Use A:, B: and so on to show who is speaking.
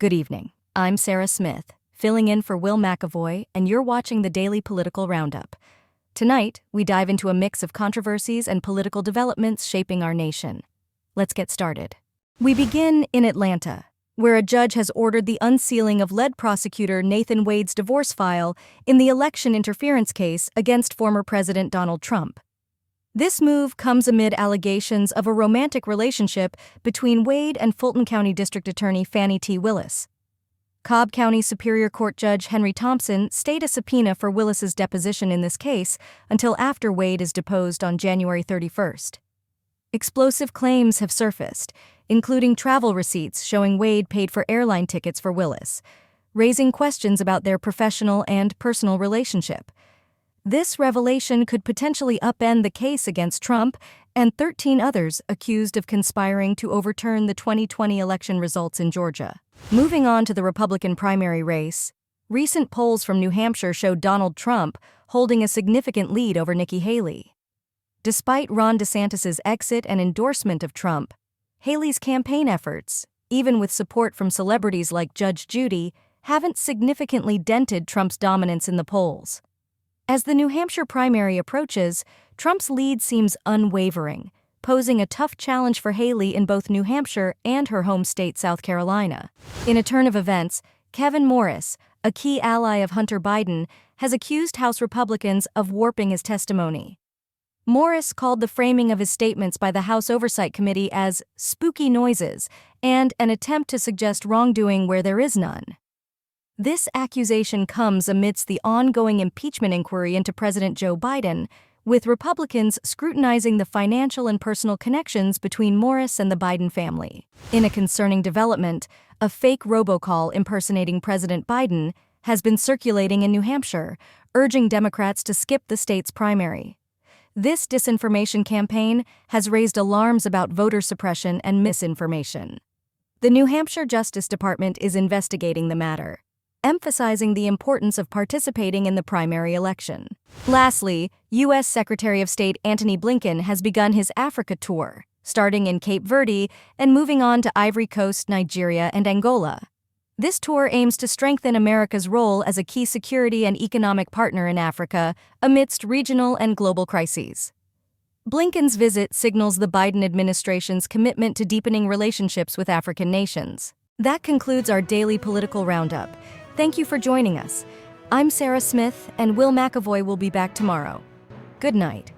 A: Good evening. I'm Sarah Smith, filling in for Will McAvoy, and you're watching the Daily Political Roundup. Tonight, we dive into a mix of controversies and political developments shaping our nation. Let's get started. We begin in Atlanta, where a judge has ordered the unsealing of lead prosecutor Nathan Wade's divorce file in the election interference case against former President Donald Trump. This move comes amid allegations of a romantic relationship between Wade and Fulton County District Attorney Fanny T Willis. Cobb County Superior Court Judge Henry Thompson stayed a subpoena for Willis's deposition in this case until after Wade is deposed on January 31st. Explosive claims have surfaced, including travel receipts showing Wade paid for airline tickets for Willis, raising questions about their professional and personal relationship. This revelation could potentially upend the case against Trump and 13 others accused of conspiring to overturn the 2020 election results in Georgia. Moving on to the Republican primary race, recent polls from New Hampshire showed Donald Trump holding a significant lead over Nikki Haley. Despite Ron DeSantis' exit and endorsement of Trump, Haley's campaign efforts, even with support from celebrities like Judge Judy, haven't significantly dented Trump's dominance in the polls. As the New Hampshire primary approaches, Trump's lead seems unwavering, posing a tough challenge for Haley in both New Hampshire and her home state, South Carolina. In a turn of events, Kevin Morris, a key ally of Hunter Biden, has accused House Republicans of warping his testimony. Morris called the framing of his statements by the House Oversight Committee as spooky noises and an attempt to suggest wrongdoing where there is none. This accusation comes amidst the ongoing impeachment inquiry into President Joe Biden, with Republicans scrutinizing the financial and personal connections between Morris and the Biden family. In a concerning development, a fake robocall impersonating President Biden has been circulating in New Hampshire, urging Democrats to skip the state's primary. This disinformation campaign has raised alarms about voter suppression and misinformation. The New Hampshire Justice Department is investigating the matter, emphasizing the importance of participating in the primary election. Lastly, U.S. Secretary of State Antony Blinken has begun his Africa tour, starting in Cape Verde and moving on to Ivory Coast, Nigeria, and Angola. This tour aims to strengthen America's role as a key security and economic partner in Africa amidst regional and global crises. Blinken's visit signals the Biden administration's commitment to deepening relationships with African nations. That concludes our daily political roundup. Thank you for joining us. I'm Sarah Smith, and Will McAvoy will be back tomorrow. Good night.